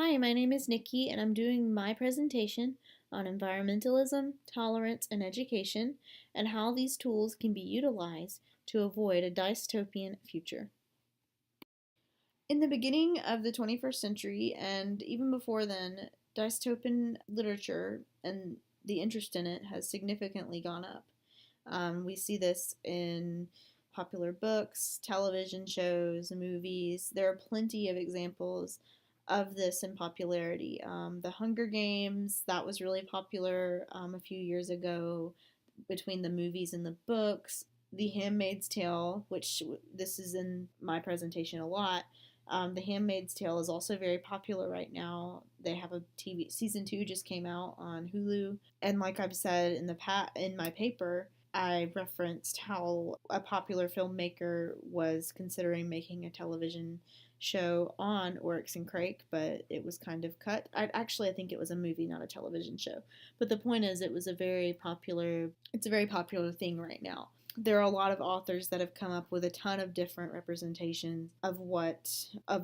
Hi, my name is Nikki, and I'm doing my presentation on environmentalism, tolerance, and education, and how these tools can be utilized to avoid a dystopian future. In the beginning of the 21st century, and even before then, dystopian literature and the interest in it has significantly gone up. We see this in popular books, television shows, movies. There are plenty of examples of this in popularity. The Hunger Games, that was really popular a few years ago between the movies and the books. The Handmaid's Tale, which this is in my presentation a lot. The Handmaid's Tale is also very popular right now. They have a TV season 2 just came out on Hulu, and like I've said in my paper, I referenced how a popular filmmaker was considering making a television show on Oryx and Crake, but it was kind of cut. I think it was a movie, not a television show. But the point is, it's a very popular thing right now. There are a lot of authors that have come up with a ton of different representations of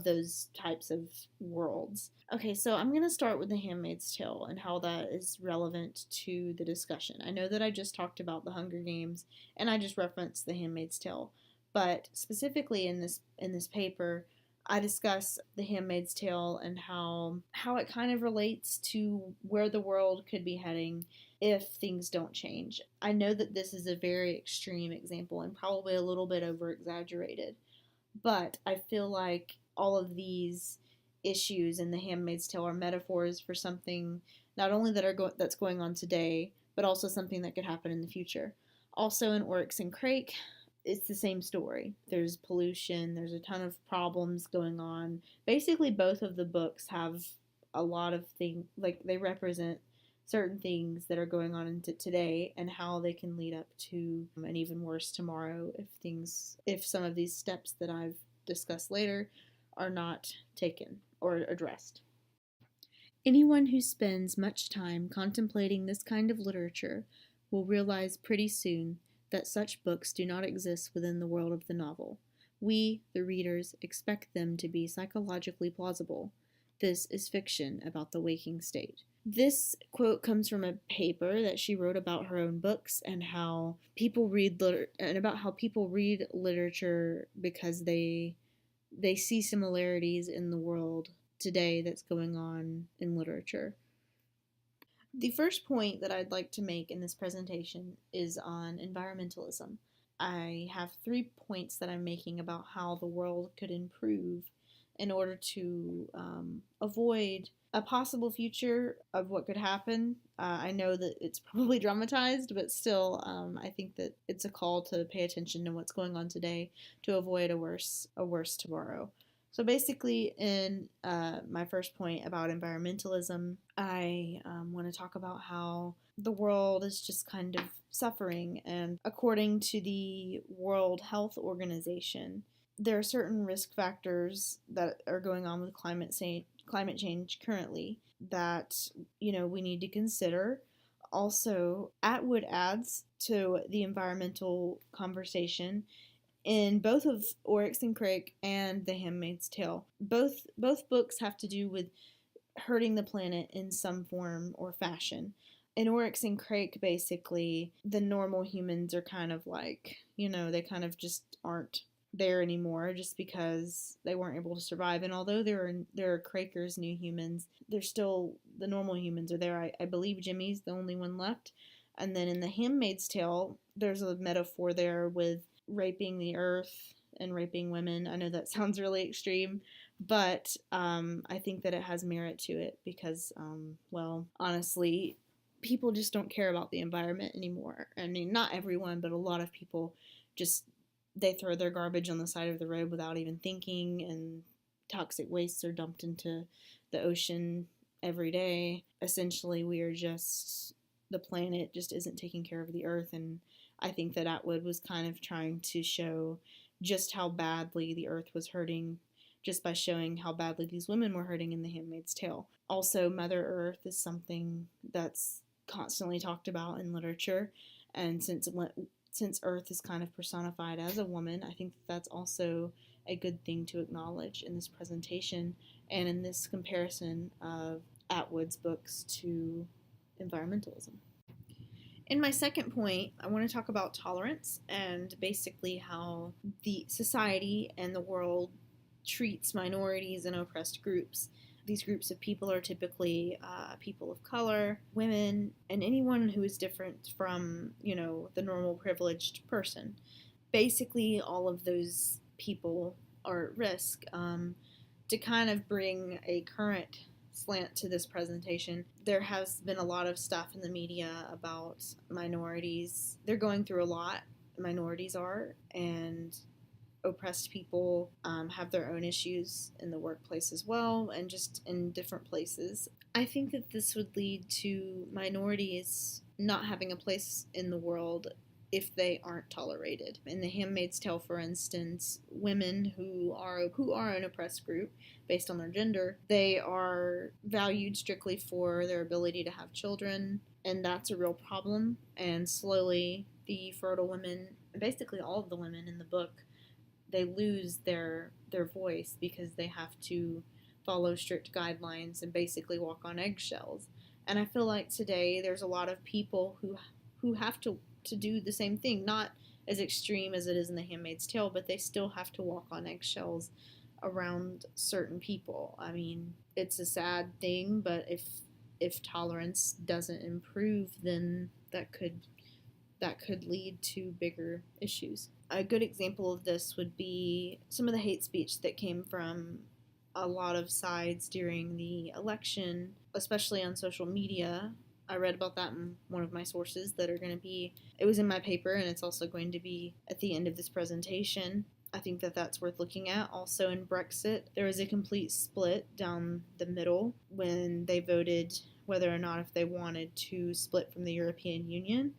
those types of worlds. Okay, so I'm going to start with The Handmaid's Tale and how that is relevant to the discussion. I know that I just talked about the Hunger Games and I just referenced The Handmaid's Tale, but specifically in this paper, I discuss The Handmaid's Tale and how it kind of relates to where the world could be heading if things don't change. I know that this is a very extreme example and probably a little bit over exaggerated, but I feel like all of these issues in The Handmaid's Tale are metaphors for something not only that's going on today, but also something that could happen in the future. Also in Oryx and Crake, it's the same story. There's pollution, there's a ton of problems going on. Basically, both of the books have a lot of things, like they represent certain things that are going on today and how they can lead up to an even worse tomorrow if some of these steps that I've discussed later are not taken or addressed. Anyone who spends much time contemplating this kind of literature will realize pretty soon that such books do not exist within the world of the novel. We, the readers, expect them to be psychologically plausible. This is fiction about the waking state. This quote comes from a paper that she wrote about her own books and about how people read literature because they see similarities in the world today that's going on in literature. The first point that I'd like to make in this presentation is on environmentalism. I have 3 points that I'm making about how the world could improve in order to avoid a possible future of what could happen. I know that it's probably dramatized, but still, I think that it's a call to pay attention to what's going on today to avoid a worse tomorrow. So basically, in my first point about environmentalism, I want to talk about how the world is just kind of suffering, and according to the World Health Organization, there are certain risk factors that are going on with climate change currently that we need to consider. Also, Atwood adds to the environmental conversation in both of Oryx and Crake and The Handmaid's Tale. Both books have to do with hurting the planet in some form or fashion. In Oryx and Crake, basically, the normal humans are kind of like, they kind of just aren't there anymore just because they weren't able to survive. And although there are Craker's new humans, there's still the normal humans are there. I believe Jimmy's the only one left. And then in The Handmaid's Tale, there's a metaphor there with raping the earth and raping women. I know that sounds really extreme, but I think that it has merit to it because, honestly, people just don't care about the environment anymore. I mean, not everyone, but a lot of people just they throw their garbage on the side of the road without even thinking, and toxic wastes are dumped into the ocean every day. Essentially, the planet just isn't taking care of the earth, and I think that Atwood was kind of trying to show just how badly the earth was hurting just by showing how badly these women were hurting in The Handmaid's Tale. Also, Mother Earth is something that's constantly talked about in literature, and since Earth is kind of personified as a woman, I think that's also a good thing to acknowledge in this presentation. and in this comparison of Atwood's books to environmentalism. In my second point, I want to talk about tolerance and basically how the society and the world treats minorities and oppressed groups. These groups of people are typically people of color, women, and anyone who is different from, the normal privileged person. Basically, all of those people are at risk. To kind of bring a current slant to this presentation, there has been a lot of stuff in the media about minorities. They're going through a lot, minorities are, and oppressed people have their own issues in the workplace as well, and just in different places. I think that this would lead to minorities not having a place in the world if they aren't tolerated. In The Handmaid's Tale, for instance, women who are an oppressed group based on their gender, they are valued strictly for their ability to have children, and that's a real problem. And slowly, the fertile women, basically all of the women in the book, they lose their voice because they have to follow strict guidelines and basically walk on eggshells. And I feel like today there's a lot of people who have to do the same thing, not as extreme as it is in The Handmaid's Tale, but they still have to walk on eggshells around certain people. I mean, it's a sad thing, but if tolerance doesn't improve, then that could lead to bigger issues. A good example of this would be some of the hate speech that came from a lot of sides during the election, especially on social media. I read about that in one of my sources that are going to be, it was in my paper, and it's also going to be at the end of this presentation. I think that that's worth looking at. Also in Brexit, there was a complete split down the middle when they voted whether or not if they wanted to split from the European Union.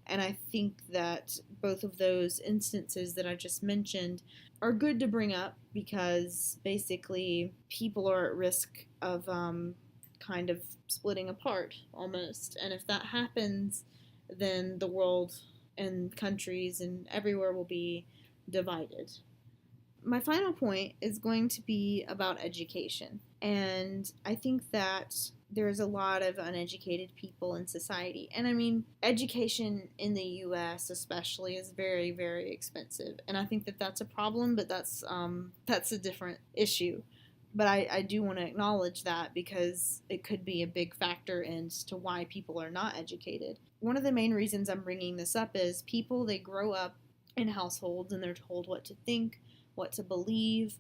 And I think that both of those instances that I just mentioned are good to bring up because basically people are at risk of kind of splitting apart almost. And if that happens, then the world and countries and everywhere will be divided. My final point is going to be about education. And I think that there's a lot of uneducated people in society. And I mean, education in the U.S. especially is very, very expensive. And I think that that's a problem, but that's a different issue. But I do want to acknowledge that because it could be a big factor as to why people are not educated. One of the main reasons I'm bringing this up is people, they grow up in households and they're told what to think, what to believe,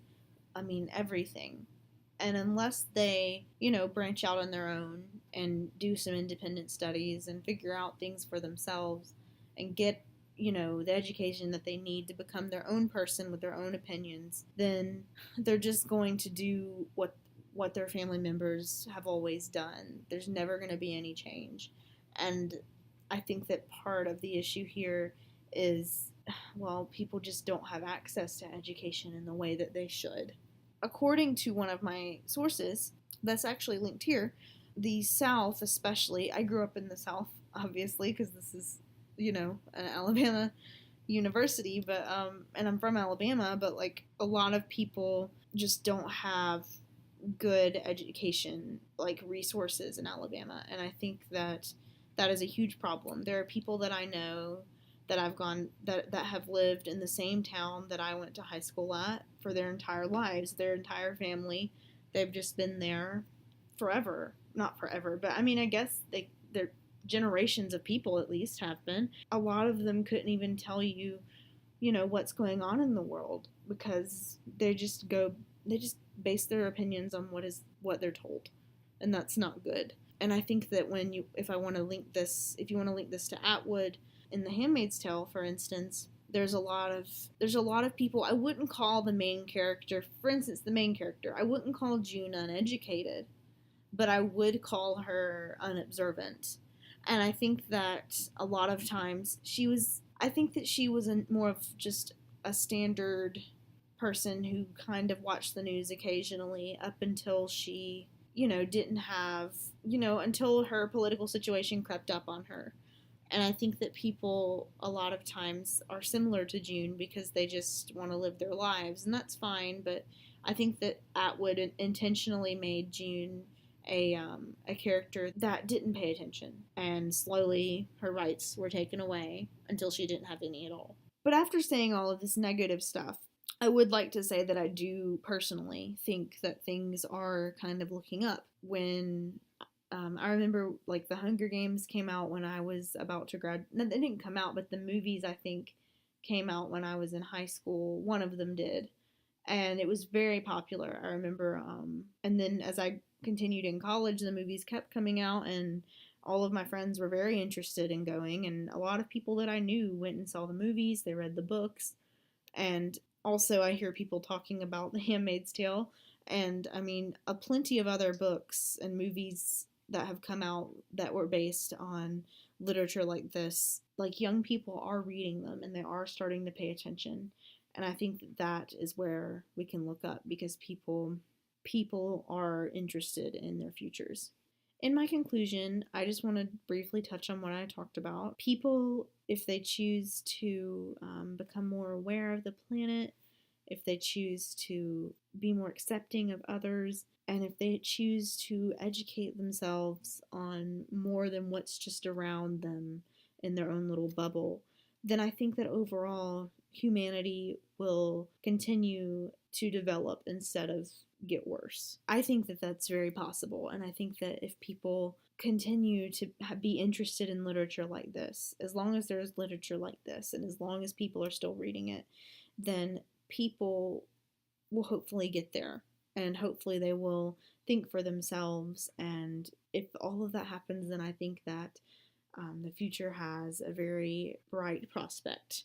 I mean, everything. And unless they, branch out on their own and do some independent studies and figure out things for themselves and get, the education that they need to become their own person with their own opinions, then they're just going to do what their family members have always done. There's never going to be any change. And I think that part of the issue here is, well, people just don't have access to education in the way that they should. According to one of my sources, that's actually linked here, the South especially, I grew up in the South, obviously, because this is, an Alabama university, but, and I'm from Alabama, but, a lot of people just don't have good education, resources in Alabama, and I think that is a huge problem. There are people that I know that that have lived in the same town that I went to high school at for their entire lives, their entire family. They've just been there forever. Not forever, but I mean, I guess they're generations of people at least have been. A lot of them couldn't even tell you, what's going on in the world because they just base their opinions on what they're told. And that's not good. And I think that if you want to link this to Atwood, in The Handmaid's Tale, for instance, there's a lot of people. I wouldn't call the main character, for instance, I wouldn't call June uneducated, but I would call her unobservant. And I think that a lot of times she was more of just a standard person who kind of watched the news occasionally up until she, didn't have, until her political situation crept up on her. And I think that people a lot of times are similar to June because they just want to live their lives, and that's fine, but I think that Atwood intentionally made June a character that didn't pay attention, and slowly her rights were taken away until she didn't have any at all. But after saying all of this negative stuff, I would like to say that I do personally think that things are kind of looking up. When I remember, like, the Hunger Games came out when I was about to grad. No, they didn't come out, but the movies, I think, came out when I was in high school. One of them did, and it was very popular. I remember, and then as I continued in college, the movies kept coming out, and all of my friends were very interested in going, and a lot of people that I knew went and saw the movies. They read the books, and also I hear people talking about The Handmaid's Tale, and I mean, plenty of other books and movies that have come out that were based on literature like this. Like, young people are reading them and they are starting to pay attention. And I think that that is where we can look up, because people are interested in their futures. In my conclusion, I just want to briefly touch on what I talked about. People, if they choose to become more aware of the planet, if they choose to be more accepting of others, and if they choose to educate themselves on more than what's just around them in their own little bubble, then I think that overall humanity will continue to develop instead of get worse. I think that that's very possible, and I think that if people continue to be interested in literature like this, as long as there's literature like this, and as long as people are still reading it, then people will hopefully get there, and hopefully they will think for themselves. And if all of that happens, then I think that the future has a very bright prospect.